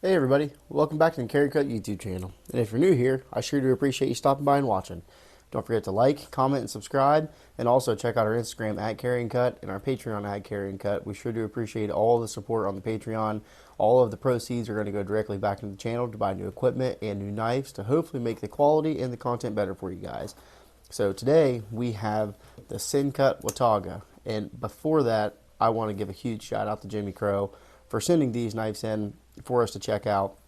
Hey everybody, welcome back to the Carry and Cut YouTube channel. And if you're new here, I sure do appreciate you stopping by and watching. Don't forget to like, comment, and subscribe, and also check out our Instagram at carryandcut and our Patreon at carryandcut. We sure do appreciate all the support on the Patreon. All of the proceeds are going to go directly back into the channel to buy new equipment and new knives to hopefully make the quality and the content better for you guys. So today we have the Sencut watauga, and before that, I want to give a huge shout out to Jimmie Crowe for sending these knives in for us to check out.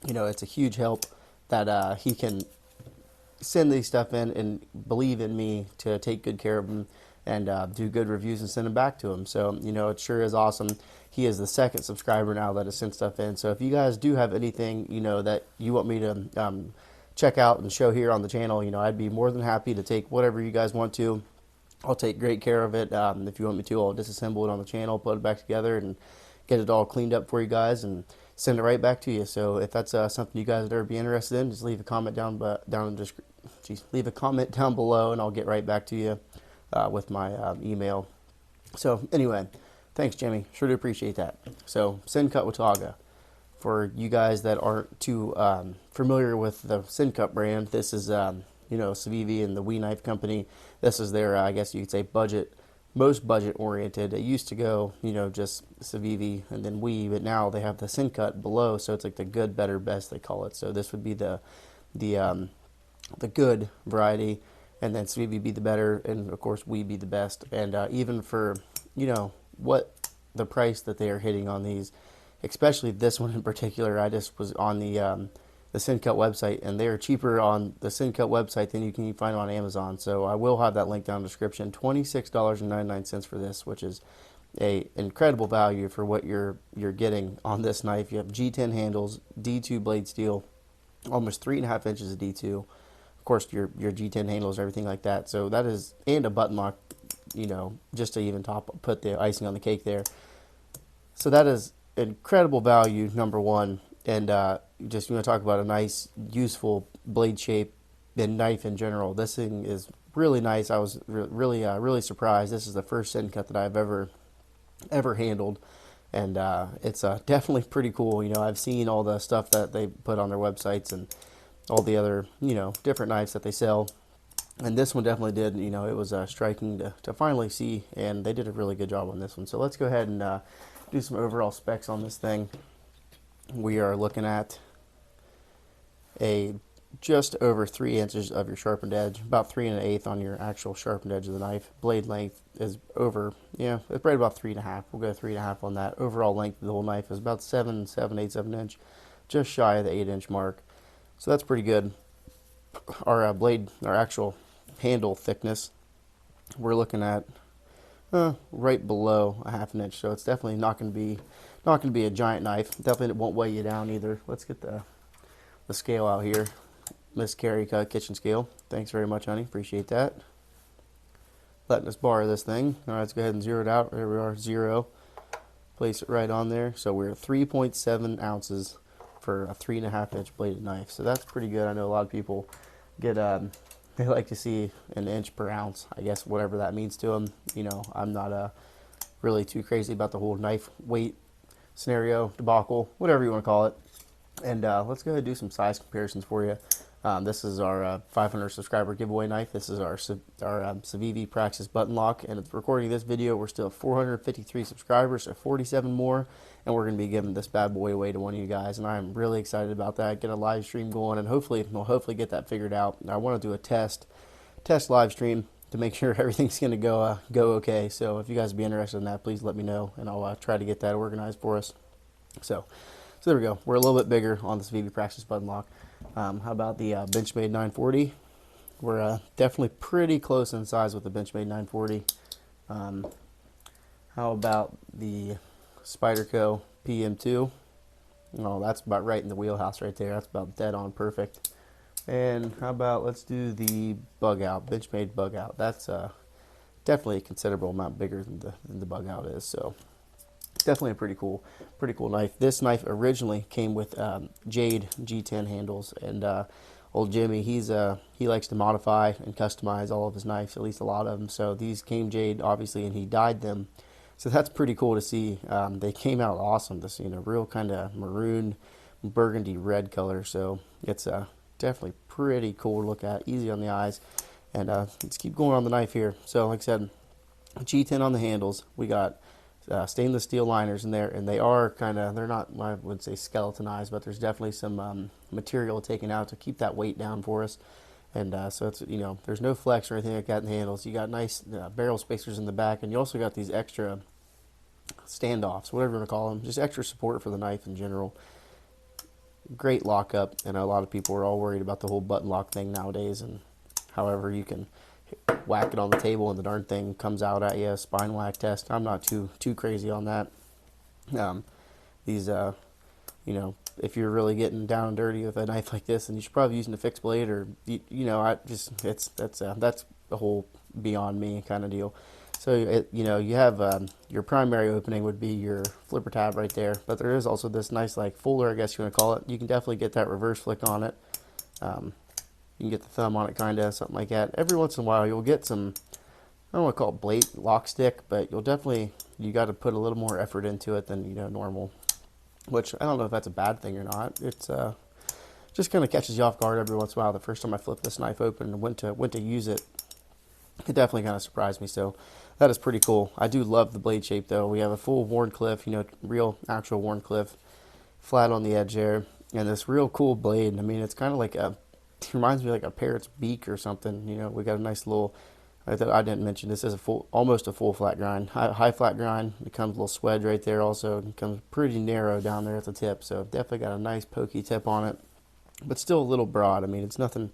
You know, it's a huge help that he can send these stuff in and believe in me to take good care of them and do good reviews and send them back to him. So, you know, it sure is awesome. He is the second subscriber now that has sent stuff in. So if you guys do have anything, you know, that you want me to check out and show here on the channel, you know, I'd be more than happy to take whatever you guys want to. I'll take great care of it. If you want me to, I'll disassemble it on the channel, put it back together, and get it all cleaned up for you guys and send it right back to you. So if that's something you guys would ever be interested in, just leave a comment leave a comment down below, and I'll get right back to you with my email. So anyway, thanks, Jimmie. Sure do appreciate that. So Sencut watauga. For you guys that aren't too familiar with the Sencut brand, this is you know, Civivi and the Wee Knife Company. This is their, I guess you could say, most budget oriented. It used to go, you know, just Civivi and then Wee, but now they have the Sencut below, so it's like the good, better, best they call it. So this would be the good variety, and then Civivi be the better, and of course Wee be the best. And even for, you know, what the price that they are hitting on these, especially this one in particular, I just was on the Sencut website, and they are cheaper on the Sencut website than you can find on Amazon. So I will have that link down in the description. $26.99 for this, which is a incredible value for what you're getting on this knife. You have G10 handles, D2 blade steel, almost 3.5 inches of D2. Of course, your G10 handles, everything like that. So that is, and a button lock, you know, just to even put the icing on the cake there. So that is incredible value, number one. And just, you want to talk about a nice, useful blade shape and knife in general. This thing is really nice. I was really surprised. This is the first Sencut that I've ever handled, and it's definitely pretty cool. You know, I've seen all the stuff that they put on their websites and all the other, you know, different knives that they sell, and this one definitely did. You know, it was striking to finally see, and they did a really good job on this one. So let's go ahead and do some overall specs on this thing. We are looking at a just over 3 inches of your sharpened edge, about 3 1/8 on your actual sharpened edge of the knife. Blade length is over, yeah, it's right about 3.5. We'll go 3.5 on that. Overall length of the whole knife is about 7 inch, just shy of the 8-inch mark. So that's pretty good. Our our actual handle thickness, we're looking at right below a 1/2 inch. So it's definitely not going to be a giant knife. Definitely won't weigh you down either. Let's get the scale out here. Miss Carry Cut kitchen scale. Thanks very much, honey. Appreciate that. Letting us borrow this thing. All right, let's go ahead and zero it out. There we are, 0. Place it right on there. So we're 3.7 ounces for a 3.5 inch bladed knife. So that's pretty good. I know a lot of people get they like to see an inch per ounce. I guess whatever that means to them. You know, I'm not really too crazy about the whole knife weight scenario, debacle, whatever you want to call it. And let's go ahead and do some size comparisons for you. This is our 500 subscriber giveaway knife. This is our Civivi Praxis button lock, and it's recording this video. We're still at 453 subscribers, so 47 more, and we're going to be giving this bad boy away to one of you guys, and I'm really excited about that. Get a live stream going, and we'll get that figured out. I want to do a test live stream to make sure everything's going to go okay. So if you guys would be interested in that, please let me know, and I'll try to get that organized for us. So there we go. We're a little bit bigger on the Civivi Praxis button lock. How about the Benchmade 940? We're definitely pretty close in size with the Benchmade 940. How about the Spyderco PM2? Oh, that's about right in the wheelhouse right there. That's about dead on perfect. And how about, let's do the Bug Out, Benchmade Bug Out. That's definitely a considerable amount bigger than the Bug Out is. So definitely a pretty cool knife. This knife originally came with jade G10 handles, and old Jimmie, he likes to modify and customize all of his knives, at least a lot of them. So these came jade, obviously, and he dyed them. So that's pretty cool to see. They came out awesome. This, you know, real kind of maroon burgundy red color. So it's definitely pretty cool to look at, easy on the eyes. And let's keep going on the knife here. So like I said, G10 on the handles. We got stainless steel liners in there, and they are they're not, I would say, skeletonized, but there's definitely some material taken out to keep that weight down for us. And so it's, there's no flex or anything like that in the handles. You got nice barrel spacers in the back, and you also got these extra standoffs, whatever you want to call them, just extra support for the knife in general. Great lockup, and a lot of people are all worried about the whole button lock thing nowadays, and however you can whack it on the table and the darn thing comes out at you, spine whack test. I'm not too crazy on that. These if you're really getting down and dirty with a knife like this, then you should probably be using a fixed blade, or that's a whole beyond me kind of deal. So you have your primary opening would be your flipper tab right there, but there is also this nice like folder, I guess you want to call it. You can definitely get that reverse flick on it. You can get the thumb on it, something like that. Every once in a while you'll get some, I don't want to call it blade lock stick, but you got to put a little more effort into it than normal, which I don't know if that's a bad thing or not. It's just kind of catches you off guard every once in a while. The first time I flipped this knife open and went to use it, it definitely kind of surprised me. So that is pretty cool. I do love the blade shape though. We have a full Wharncliffe, real actual Wharncliffe, flat on the edge there, and this real cool blade. I mean, it's kind of like it reminds me of like a parrot's beak or something. We got a nice little, I didn't mention, this is almost a full flat grind, high flat grind. It comes a little swedge right there also. It comes pretty narrow down there at the tip, so definitely got a nice pokey tip on it, but still a little broad. I mean, it's nothing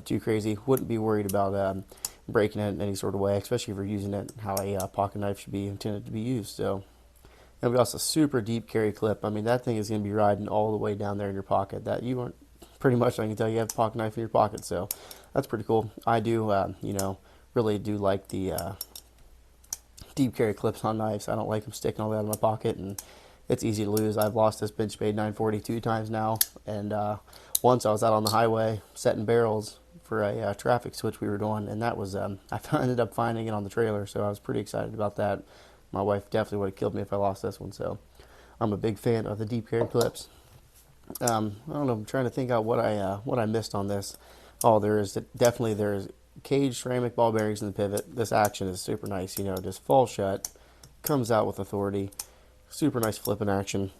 too crazy. Wouldn't be worried about breaking it in any sort of way, especially if you're using it how a pocket knife should be intended to be used. So, and we also super deep carry clip. I mean, that thing is going to be riding all the way down there in your pocket. That you aren't, pretty much I can tell you have a pocket knife in your pocket, so that's pretty cool. I do really do like the deep carry clips on knives. I don't like them sticking all the way out of my pocket, and it's easy to lose. I've lost this Benchmade 940 2 times now, and once I was out on the highway setting barrels for a traffic switch we were doing, and that was I ended up finding it on the trailer, so I was pretty excited about that. My wife definitely would have killed me if I lost this one, so I'm a big fan of the deep carry clips. I don't know, I'm trying to think out what I missed on this. Oh, there's caged ceramic ball bearings in the pivot. This action is super nice, just falls shut, comes out with authority, super nice flipping action.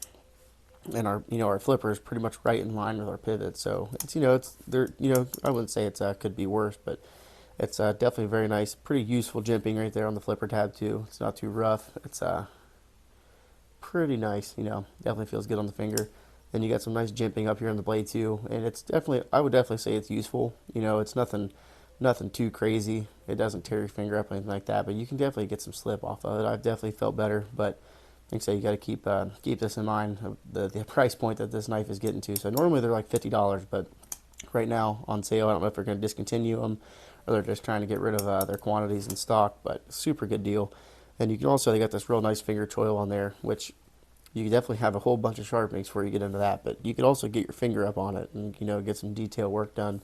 And our flipper is pretty much right in line with our pivot, so it's I wouldn't say it's could be worse, but it's definitely very nice, pretty useful jimping right there on the flipper tab too. It's not too rough. It's pretty nice, definitely feels good on the finger. Then you got some nice jimping up here on the blade too, and it's definitely, I would definitely say it's useful. It's nothing too crazy. It doesn't tear your finger up or anything like that, but you can definitely get some slip off of it. I've definitely felt better, but like I say, you got to keep this in mind, the price point that this knife is getting to. So normally they're like $50, but right now on sale, I don't know if they're going to discontinue them or they're just trying to get rid of their quantities in stock, but super good deal. And you can also, they got this real nice finger choil on there, which you can definitely have a whole bunch of sharpenings before you get into that, but you could also get your finger up on it and get some detail work done.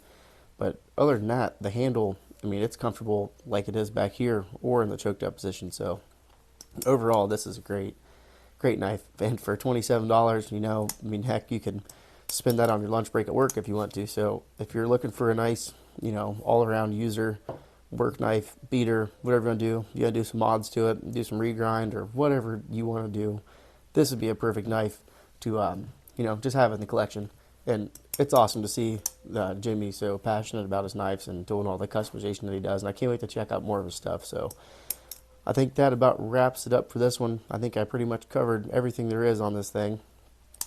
But other than that, the handle, I mean, it's comfortable like it is back here or in the choked up position. So overall, this is a great knife, and for $27, I mean, heck, you can spend that on your lunch break at work if you want to. So if you're looking for a nice, all-around user work knife, beater, whatever you want to do, you got to do some mods to it, do some regrind or whatever you want to do, this would be a perfect knife to just have in the collection. And it's awesome to see Jimmie so passionate about his knives and doing all the customization that he does, and I can't wait to check out more of his stuff. So I think that about wraps it up for this one. I think I pretty much covered everything there is on this thing.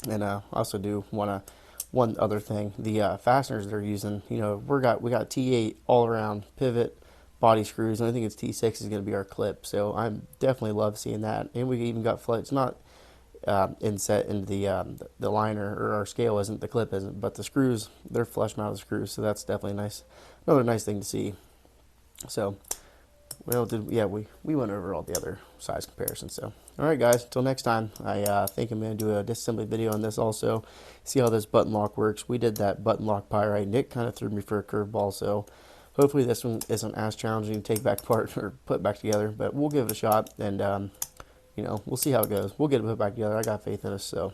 And I also do want one other thing. The fasteners they're using, we got T8 all around pivot, body screws, and I think it's T6 is going to be our clip. So I definitely love seeing that. And we even got it's not inset into the liner, or our scale isn't, the clip isn't, but the screws, they're flush mounted screws. So that's definitely nice. Another nice thing to see. So well, we went over all the other size comparisons. So, all right, guys, until next time, I think I'm going to do a disassembly video on this also, see how this button lock works. We did that button lock pyrite, and it kind of threw me for a curveball, so hopefully this one isn't as challenging to take back apart or put back together, but we'll give it a shot, and, we'll see how it goes. We'll get it put back together. I got faith in us, so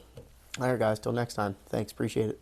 All right, guys, till next time. Thanks, appreciate it.